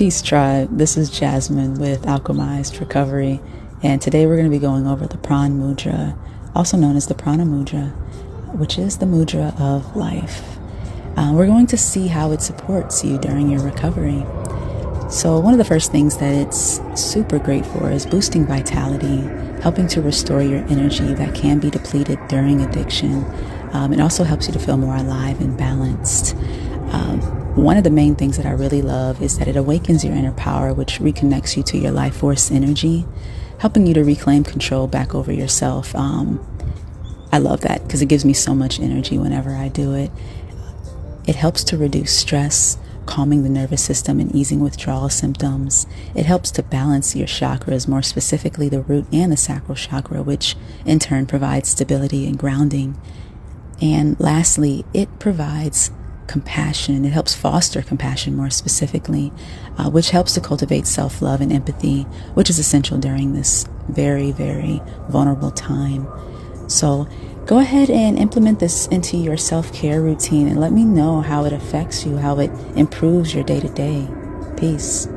Peace tribe, this is Jasmine with Alchemized Recovery, and today we're going to be going over the Pran Mudra, also known as the Prana Mudra, which is the mudra of life. We're going to see how it supports you during your recovery. So one of the first things that it's super great for is boosting vitality, helping to restore your energy that can be depleted during addiction. It also helps you to feel more alive and balanced. One of the main things that I really love is that it awakens your inner power, which reconnects you to your life force energy, helping you to reclaim control back over yourself. I love that because it gives me so much energy whenever I do it. It helps to reduce stress, calming the nervous system and easing withdrawal symptoms. It helps to balance your chakras, more specifically the root and the sacral chakra, which in turn provides stability and grounding. And lastly, it provides compassion. It helps foster compassion more specifically, which helps to cultivate self-love and empathy, which is essential during this very, very vulnerable time. So go ahead and implement this into your self-care routine and let me know how it affects you, how it improves your day-to-day. Peace.